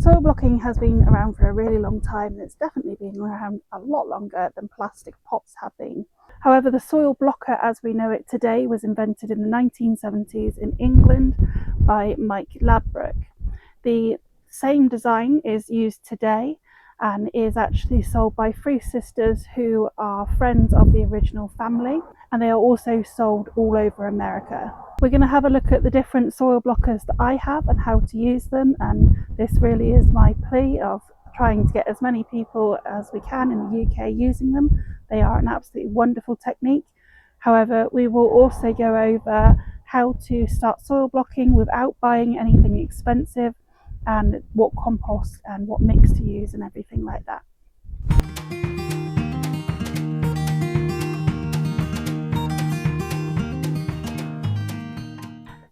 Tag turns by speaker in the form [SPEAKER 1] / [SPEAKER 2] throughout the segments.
[SPEAKER 1] Soil blocking has been around for a really long time, and it's definitely been around a lot longer than plastic pots have been. However, the soil blocker as we know it today was invented in the 1970s in England by Mike Ladbroke. The same design is used today and is actually sold by three sisters who are friends of the original family, and they are also sold all over America. We're going to have a look at the different soil blockers that I have and how to use them, and this really is my plea of trying to get as many people as we can in the UK using them. They are an absolutely wonderful technique. However, we will also go over how to start soil blocking without buying anything expensive, and what compost and what mix to use and everything like that.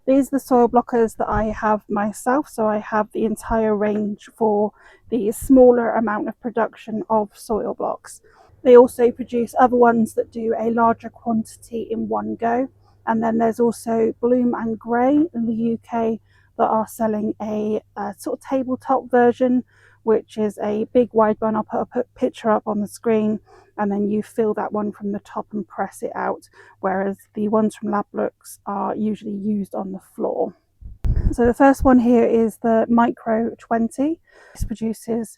[SPEAKER 1] These are the soil blockers that I have myself, so I have the entire range for the smaller amount of production of soil blocks. They also produce other ones that do a larger quantity in one go, and then there's also Bloom and Grey in the UK that are selling a sort of tabletop version, which is a big wide one. I'll put a picture up on the screen, and then you fill that one from the top and press it out, whereas the ones from Ladbroke's are usually used on the floor. So the first one here is the Micro 20. This produces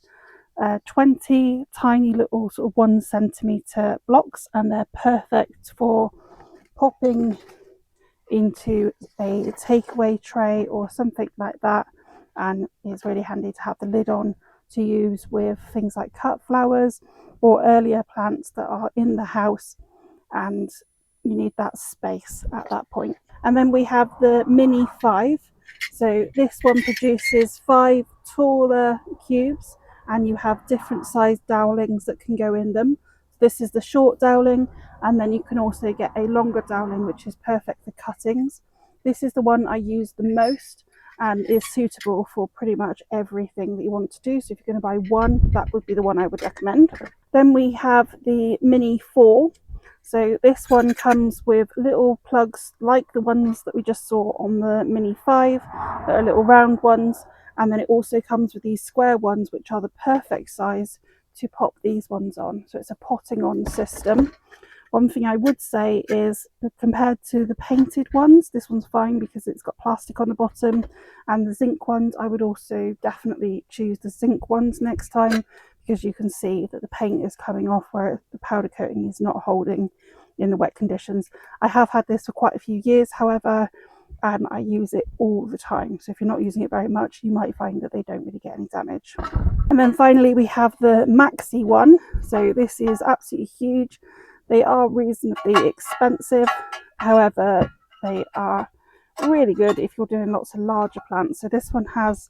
[SPEAKER 1] 20 tiny little sort of 1 centimetre blocks, and they're perfect for popping into a takeaway tray or something like that, and it's really handy to have the lid on to use with things like cut flowers or earlier plants that are in the house, and you need that space at that point. And then we have the Mini 5. So this one produces 5 taller cubes, and you have different sized dowlings that can go in them. This is the short dowling, and then you can also get a longer dowling, which is perfect for cuttings. This is the one I use the most and is suitable for pretty much everything that you want to do. So if you're going to buy one, that would be the one I would recommend. Then we have the Mini 4. So this one comes with little plugs like the ones that we just saw on the Mini 5, that are little round ones, and then it also comes with these square ones, which are the perfect size to pop these ones on. So it's a potting on system. One thing I would say is, compared to the painted ones, this one's fine because it's got plastic on the bottom, and the zinc ones, I would also definitely choose the zinc ones next time, because you can see that the paint is coming off where the powder coating is not holding in the wet conditions. I have had this for quite a few years, however, I use it all the time. So if you're not using it very much, you might find that they don't really get any damage. And then finally we have the Maxi one. So this is absolutely huge. They are reasonably expensive, however, they are really good if you're doing lots of larger plants. So this one has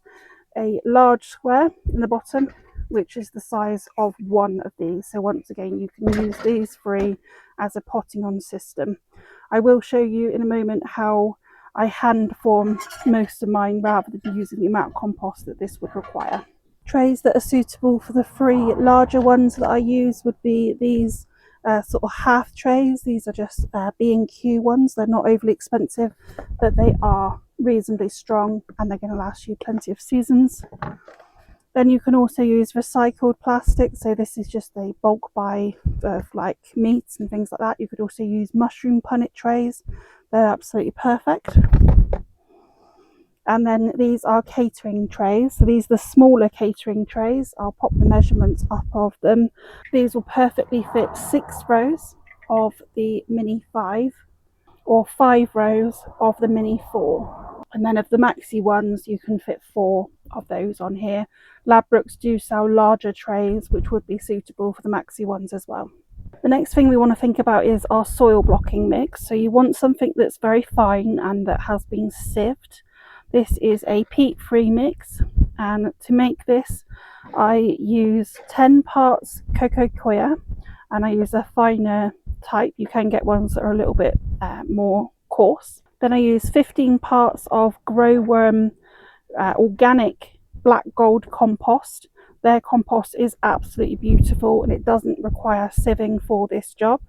[SPEAKER 1] a large square in the bottom, which is the size of one of these. So once again, you can use these free as a potting on system. I will show you in a moment how I hand form most of mine rather than using the amount of compost that this would require. Trays that are suitable for the 3 larger ones that I use would be these sort of half trays. These are just B&Q ones. They're not overly expensive, but they are reasonably strong and they're going to last you plenty of seasons. Then you can also use recycled plastic. So this is just a bulk buy of like meats and things like that. You could also use mushroom punnet trays. They're absolutely perfect. And then these are catering trays. So these are the smaller catering trays. I'll pop the measurements up of them. These will perfectly fit 6 rows of the Mini 5 or 5 rows of the Mini 4. And then of the Maxi ones, you can fit 4 of those on here. Ladbroke's do sell larger trays, which would be suitable for the Maxi ones as well. The next thing we want to think about is our soil blocking mix. So you want something that's very fine and that has been sieved. This is a peat-free mix, and to make this I use 10 parts coco coir, and I use a finer type. You can get ones that are a little bit more coarse. Then I use 15 parts of Grow Worm organic black gold compost. Their compost is absolutely beautiful and it doesn't require sieving for this job.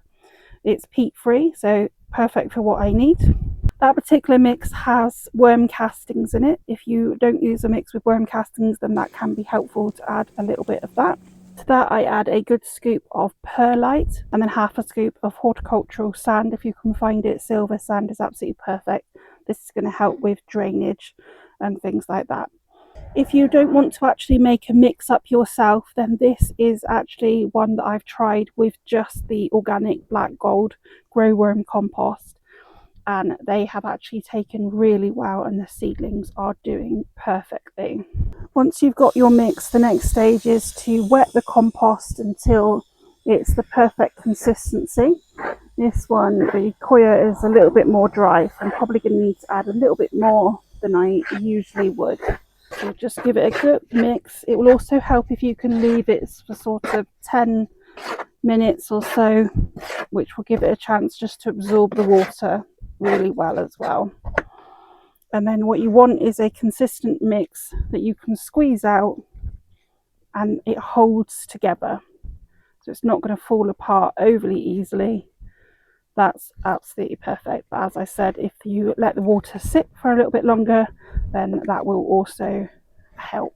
[SPEAKER 1] It's peat free, so perfect for what I need. That particular mix has worm castings in it. If you don't use a mix with worm castings, then that can be helpful to add a little bit of that. To that I add a good scoop of perlite and then half a scoop of horticultural sand. If you can find it, silver sand is absolutely perfect. This is going to help with drainage and things like that. If you don't want to actually make a mix up yourself, then this is actually one that I've tried with just the organic black gold grow worm compost, and they have actually taken really well and the seedlings are doing perfectly. Once you've got your mix, the next stage is to wet the compost until it's the perfect consistency. This one, the coir is a little bit more dry, so I'm probably going to need to add a little bit more than I usually would. So just give it a good mix. It will also help if you can leave it for sort of 10 minutes or so, which will give it a chance just to absorb the water really well as well. And then what you want is a consistent mix that you can squeeze out and it holds together, so it's not going to fall apart overly easily. That's absolutely perfect. But as I said, if you let the water sit for a little bit longer, then that will also help.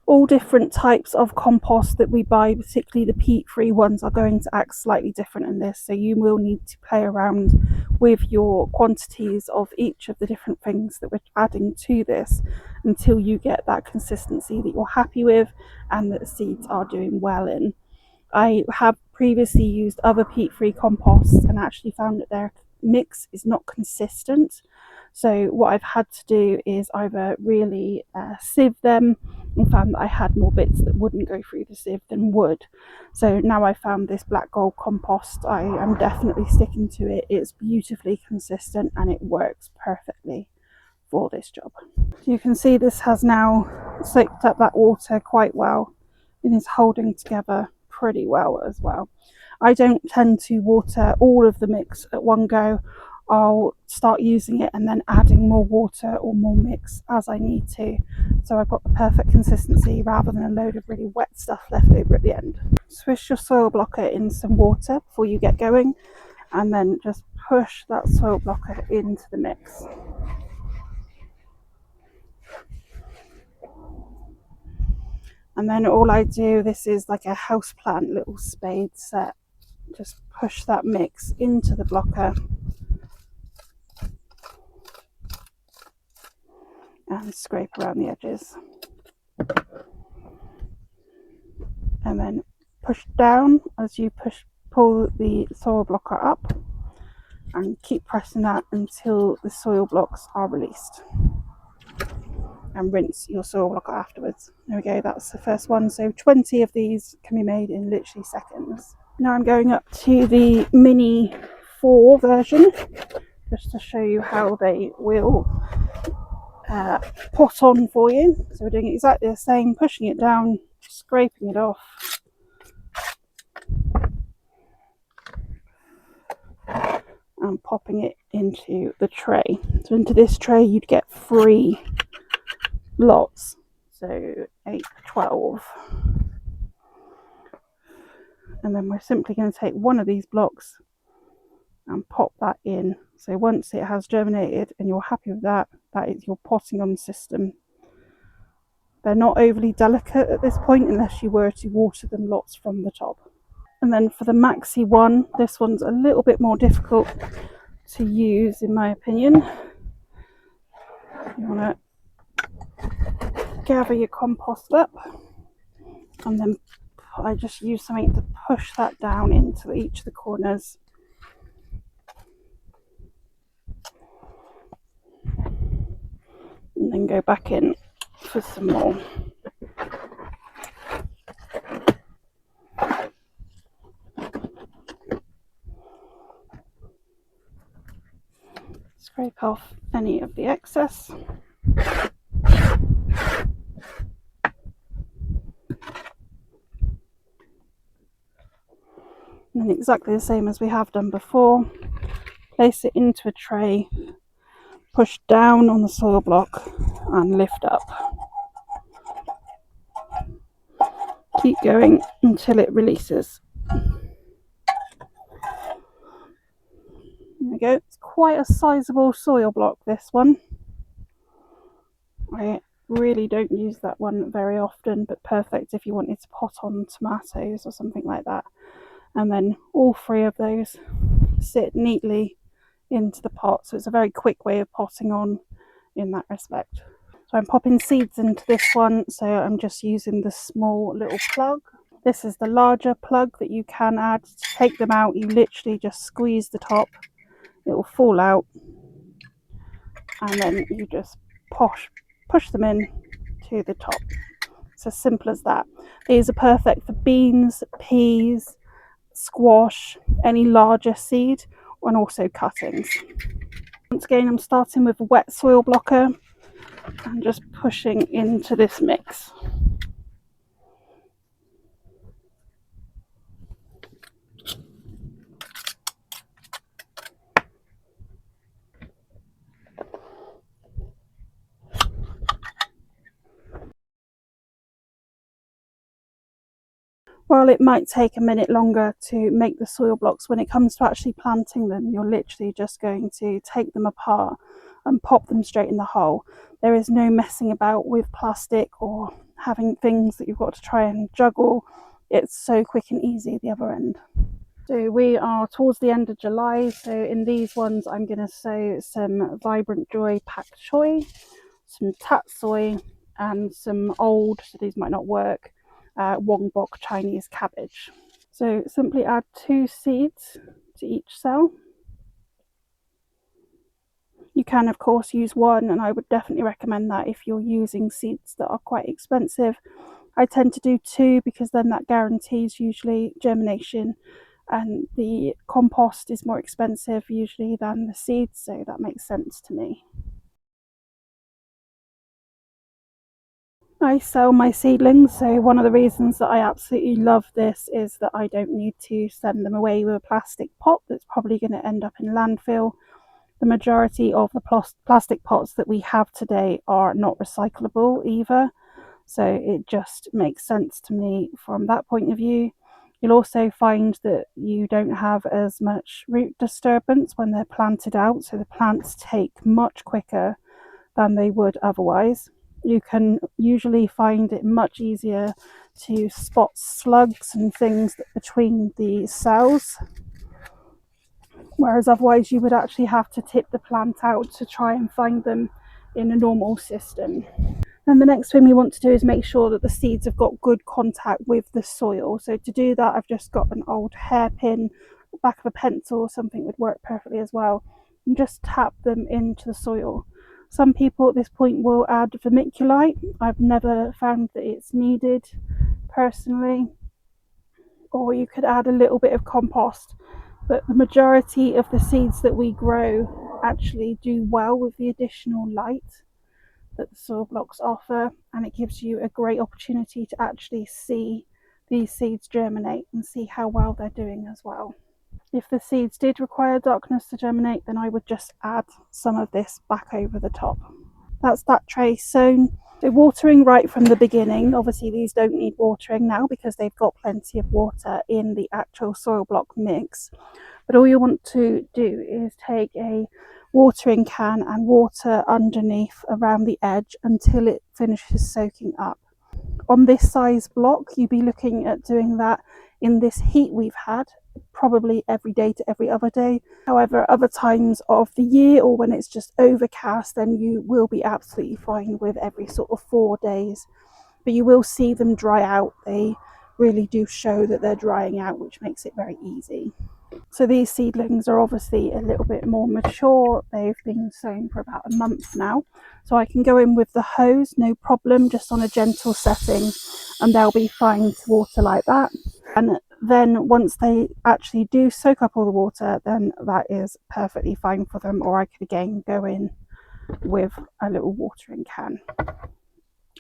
[SPEAKER 1] All different types of compost that we buy, particularly the peat-free ones, are going to act slightly different in this, so you will need to play around with your quantities of each of the different things that we're adding to this until you get that consistency that you're happy with and that the seeds are doing well in. I have previously used other peat-free composts and actually found that their mix is not consistent. So what I've had to do is either really sieve them, and found that I had more bits that wouldn't go through the sieve than would. So now I found this black gold compost, I am definitely sticking to it. It's beautifully consistent and it works perfectly for this job. So you can see this has now soaked up that water quite well and is holding together pretty well as well. I don't tend to water all of the mix at one go. I'll start using it and then adding more water or more mix as I need to, so I've got the perfect consistency rather than a load of really wet stuff left over at the end. Swish your soil blocker in some water before you get going, and then just push that soil blocker into the mix. And then all I do, this is like a houseplant little spade set, just push that mix into the blocker and scrape around the edges, and then push down as you pull the soil blocker up, and keep pressing that until the soil blocks are released, and rinse your soil blocker afterwards. There we go, that's the first one. So 20 of these can be made in literally seconds. Now I'm going up to the mini 4 version just to show you how they will pot on for you. So we're doing exactly the same, pushing it down, scraping it off, and popping it into the tray. So into this tray you'd get 3 lots, so 8, 12. And then we're simply going to take one of these blocks and pop that in. So once it has germinated and you're happy with that, that is your potting on system. They're not overly delicate at this point unless you were to water them lots from the top. And then for the maxi one, this one's a little bit more difficult to use in my opinion. You want to gather your compost up, and then I just use something to push that down into each of the corners. And then go back in for some more. Scrape off any of the excess. And then exactly the same as we have done before, place it into a tray, push down on the soil block and lift up. Keep going until it releases. There we go, it's quite a sizable soil block, this one. I really don't use that one very often, but perfect if you wanted to pot on tomatoes or something like that. And then all three of those sit neatly into the pot, so it's a very quick way of potting on in that respect. So I'm popping seeds into this one, so I'm just using the small little plug. This is the larger plug that you can add. To take them out, you literally just squeeze the top, it will fall out, and then you just push them in to the top. It's as simple as that. These are perfect for beans, peas, squash, any larger seed, and also cuttings. Once again, I'm starting with a wet soil blocker and just pushing into this mix. While it might take a minute longer to make the soil blocks, when it comes to actually planting them, you're literally just going to take them apart and pop them straight in the hole. There is no messing about with plastic or having things that you've got to try and juggle. It's so quick and easy at the other end. So we are towards the end of July, so in these ones I'm going to sow some Vibrant Joy Pak Choi, some Tat Soy, and some old, so these might not work, Wong Bok Chinese cabbage. So simply add 2 seeds to each cell. You can of course use 1, and I would definitely recommend that if you're using seeds that are quite expensive. I tend to do 2 because then that guarantees usually germination, and the compost is more expensive usually than the seeds, so that makes sense to me. I sell my seedlings, so one of the reasons that I absolutely love this is that I don't need to send them away with a plastic pot that's probably going to end up in landfill. The majority of the plastic pots that we have today are not recyclable either, so it just makes sense to me from that point of view. You'll also find that you don't have as much root disturbance when they're planted out, so the plants take much quicker than they would otherwise. You can usually find it much easier to spot slugs and things between the cells, whereas otherwise you would actually have to tip the plant out to try and find them in a normal system. And the next thing we want to do is make sure that the seeds have got good contact with the soil. So to do that, I've just got an old hairpin, the back of a pencil or something would work perfectly as well, and just tap them into the soil. Some people at this point will add vermiculite. I've never found that it's needed personally. Or you could add a little bit of compost. But the majority of the seeds that we grow actually do well with the additional light that the soil blocks offer, and it gives you a great opportunity to actually see these seeds germinate and see how well they're doing as well. If the seeds did require darkness to germinate, then I would just add some of this back over the top. That's that tray sown. So watering right from the beginning. Obviously these don't need watering now because they've got plenty of water in the actual soil block mix. But all you want to do is take a watering can and water underneath around the edge until it finishes soaking up. On this size block, you'd be looking at doing that in this heat we've had, probably every day to every other day. However, other times of the year or when it's just overcast, then you will be absolutely fine with every sort of 4 days. But you will see them dry out. They really do show that they're drying out, which makes it very easy. So these seedlings are obviously a little bit more mature. They've been sown for about a month now. So I can go in with the hose, no problem, just on a gentle setting, and they'll be fine to water like that. And then once they actually do soak up all the water, then that is perfectly fine for them. Or I could again go in with a little watering can.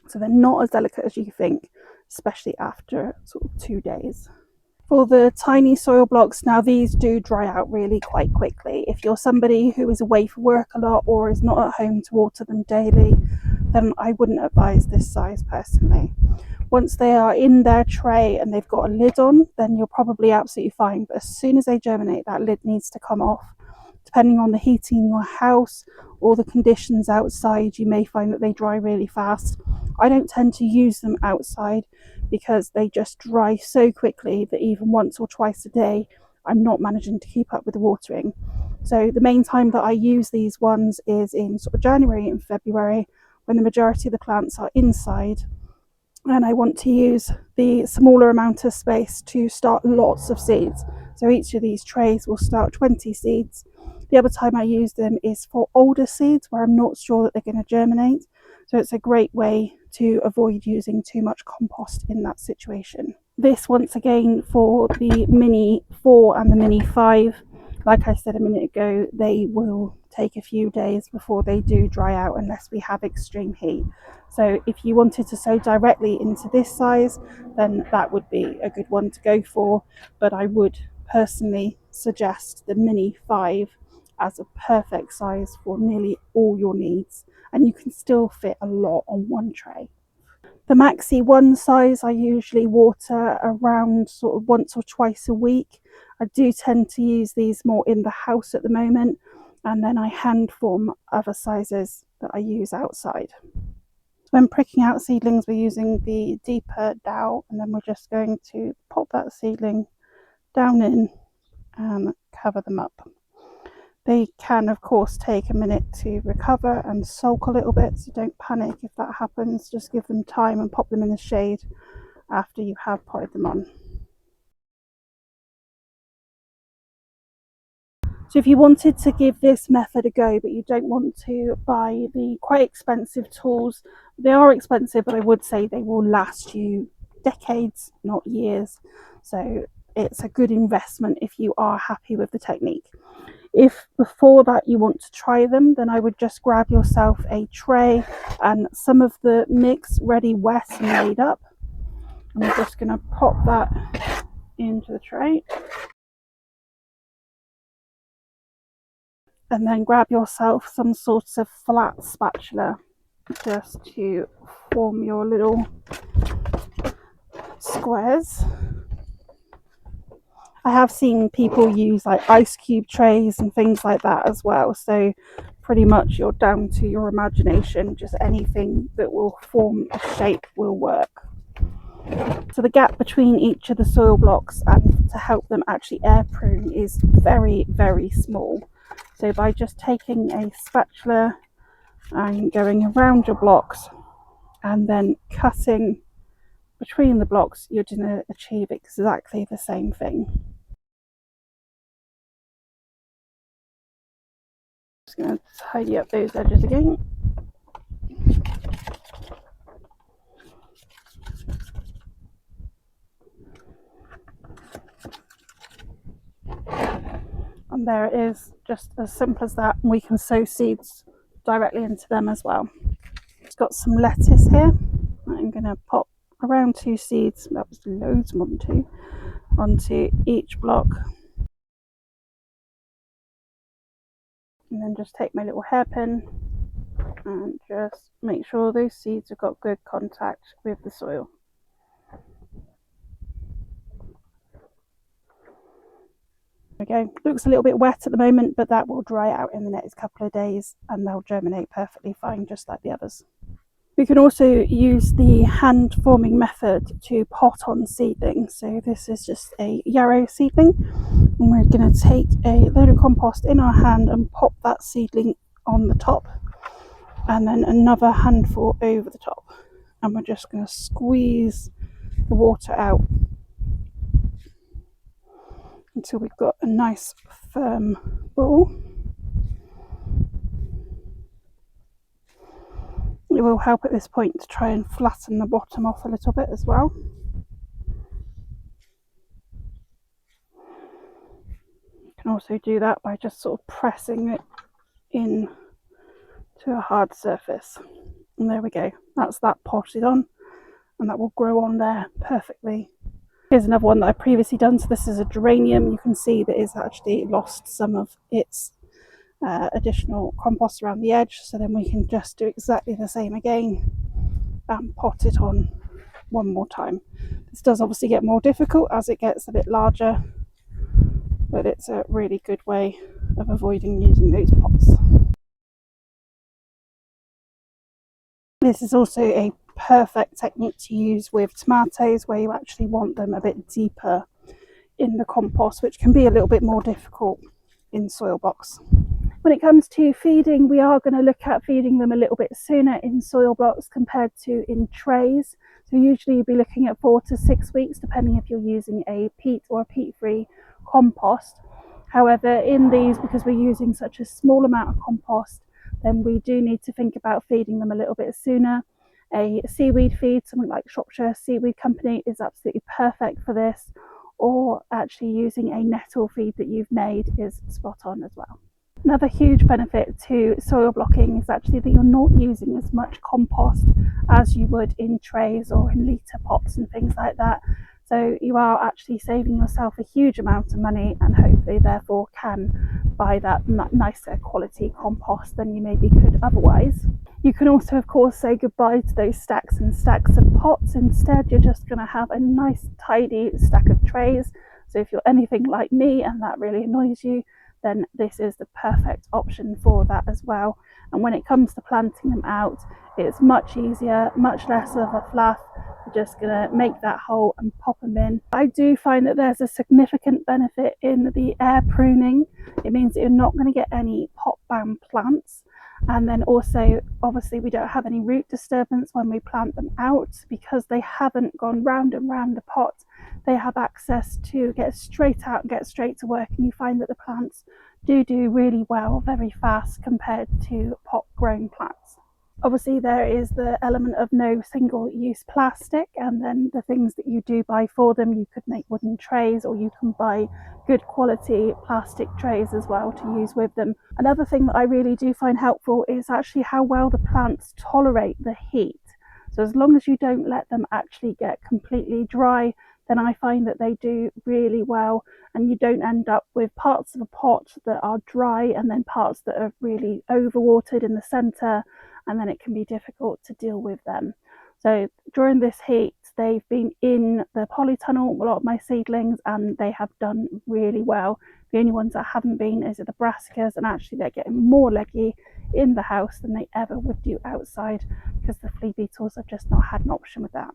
[SPEAKER 1] So they're not as delicate as you think, especially after sort of 2 days. For the tiny soil blocks, now these do dry out really quite quickly. If you're somebody who is away for work a lot or is not at home to water them daily, then I wouldn't advise this size personally. Once they are in their tray and they've got a lid on, then you're probably absolutely fine. But as soon as they germinate, that lid needs to come off depending on the heating in your house or the conditions outside, you may find that they dry really fast. I don't tend to use them outside because they just dry so quickly that even once or twice a day, I'm not managing to keep up with the watering. So the main time that I use these ones is in sort of January and February, when the majority of the plants are inside, and I want to use the smaller amount of space to start lots of seeds. So each of these trays will start 20 seeds. The other time I use them is for older seeds where I'm not sure that they're going to germinate. So it's a great way to avoid using too much compost in that situation. This, once again, for the Mini 4 and the Mini 5, like I said a minute ago, they will take a few days before they do dry out unless we have extreme heat. So if you wanted to sow directly into this size, then that would be a good one to go for. But I would personally suggest the Mini 5 as a perfect size for nearly all your needs. And you can still fit a lot on one tray. The Maxi 1 size, I usually water around sort of once or twice a week. I do tend to use these more in the house at the moment, and then I hand form other sizes that I use outside. When pricking out seedlings, we're using the deeper dowel, and then we're just going to pop that seedling down in and cover them up. They can, of course, take a minute to recover and sulk a little bit, so don't panic if that happens. Just give them time and pop them in the shade after you have potted them on. So if you wanted to give this method a go, but you don't want to buy the quite expensive tools, they are expensive, but I would say they will last you decades, not years. So it's a good investment if you are happy with the technique. If before that you want to try them, then I would just grab yourself a tray and some of the mix ready wet and made up. And we're just going to pop that into the tray. And then grab yourself some sort of flat spatula just to form your little squares. I have seen people use like ice cube trays and things like that as well, so pretty much you're down to your imagination. Just anything that will form a shape will work. So the gap between each of the soil blocks and to help them actually air prune is very, very small. So by just taking a spatula and going around your blocks and then cutting between the blocks, you're going to achieve exactly the same thing. Just going to tidy up those edges again. And there it is, just as simple as that. We can sow seeds directly into them as well. It's got some lettuce here. I'm going to pop around 2 seeds, that was loads more than 2, onto each block. And then just take my little hairpin and just make sure those seeds have got good contact with the soil. There we go. Looks a little bit wet at the moment, but that will dry out in the next couple of days and they'll germinate perfectly fine, just like the others. We can also use the hand forming method to pot on seedlings. So this is just a yarrow seedling, and we're going to take a load of compost in our hand and pop that seedling on the top, and then another handful over the top, and we're just going to squeeze the water out until we've got a nice firm ball. It will help at this point to try and flatten the bottom off a little bit as well. You can also do that by just sort of pressing it in to a hard surface. And there we go, that's that potted on, and that will grow on there perfectly. Here's another one that I've previously done. So this is a geranium. You can see that it's actually lost some of its additional compost around the edge. So then we can just do exactly the same again and pot it on one more time. This does obviously get more difficult as it gets a bit larger, but it's a really good way of avoiding using those pots. This is also a perfect technique to use with tomatoes, where you actually want them a bit deeper in the compost, which can be a little bit more difficult in soil blocks. When it comes to feeding, we are going to look at feeding them a little bit sooner in soil blocks compared to in trays. So usually you'll be looking at 4 to 6 weeks, depending if you're using a peat or a peat-free compost. However, in these, because we're using such a small amount of compost, then we do need to think about feeding them a little bit sooner. A seaweed feed, something like Shropshire Seaweed Company, is absolutely perfect for this, or actually using a nettle feed that you've made is spot on as well. Another huge benefit to soil blocking is actually that you're not using as much compost as you would in trays or in litre pots and things like that. So you are actually saving yourself a huge amount of money, and hopefully therefore can buy that nicer quality compost than you maybe could otherwise. You can also, of course, say goodbye to those stacks and stacks of pots. Instead, you're just going to have a nice tidy stack of trays. So if you're anything like me and that really annoys you, then this is the perfect option for that as well. And when it comes to planting them out, it's much easier, much less of a fluff. You're just going to make that hole and pop them in. I do find that there's a significant benefit in the air pruning. It means that you're not going to get any pot-bound plants. And then also, obviously, we don't have any root disturbance when we plant them out, because they haven't gone round and round the pot. They have access to get straight out and get straight to work, and you find that the plants do really well very fast compared to pot grown plants. Obviously, there is the element of no single-use plastic, and then the things that you do buy for them, you could make wooden trays, or you can buy good quality plastic trays as well to use with them. Another thing that I really do find helpful is actually how well the plants tolerate the heat. So as long as you don't let them actually get completely dry, then I find that they do really well, and you don't end up with parts of a pot that are dry and then parts that are really overwatered in the centre, and then it can be difficult to deal with them. So during this heat, they've been in the polytunnel, a lot of my seedlings, and they have done really well. The only ones that haven't been is the brassicas, and actually they're getting more leggy in the house than they ever would do outside, because the flea beetles have just not had an option with that.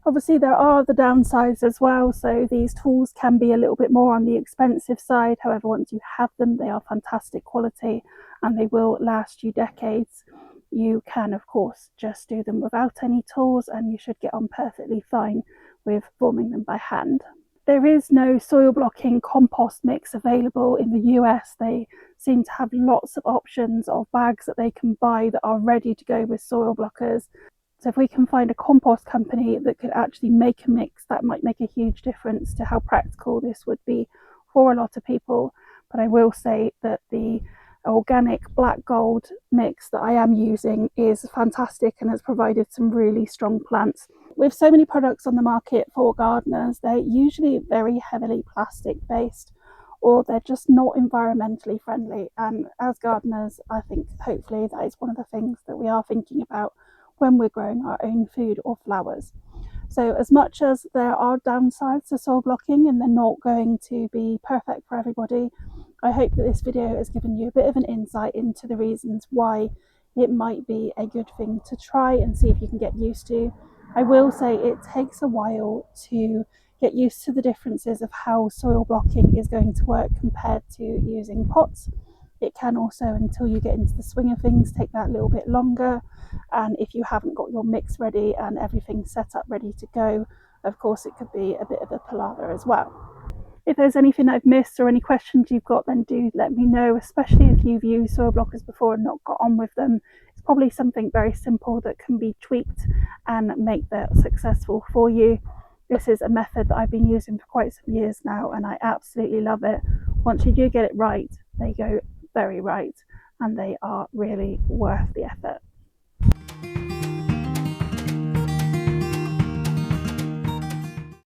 [SPEAKER 1] Obviously, there are the downsides as well. So these tools can be a little bit more on the expensive side. However, once you have them, they are fantastic quality and they will last you decades. You can, of course, just do them without any tools, and you should get on perfectly fine with forming them by hand. There is no soil blocking compost mix available in the US. They seem to have lots of options of bags that they can buy that are ready to go with soil blockers. So if we can find a compost company that could actually make a mix, that might make a huge difference to how practical this would be for a lot of people. But I will say that the organic black gold mix that I am using is fantastic and has provided some really strong plants. With so many products on the market for gardeners, they're usually very heavily plastic based, or they're just not environmentally friendly. And as gardeners, I think hopefully that is one of the things that we are thinking about when we're growing our own food or flowers. So as much as there are downsides to soil blocking and they're not going to be perfect for everybody, I hope that this video has given you a bit of an insight into the reasons why it might be a good thing to try and see if you can get used to. I will say it takes a while to get used to the differences of how soil blocking is going to work compared to using pots. It can also, until you get into the swing of things, take that a little bit longer. And if you haven't got your mix ready and everything set up ready to go, of course, it could be a bit of a palaver as well. If there's anything I've missed or any questions you've got, then do let me know, especially if you've used soil blockers before and not got on with them. It's probably something very simple that can be tweaked and make that successful for you. This is a method that I've been using for quite some years now, and I absolutely love it. Once you do get it right, they go very right, and they are really worth the effort.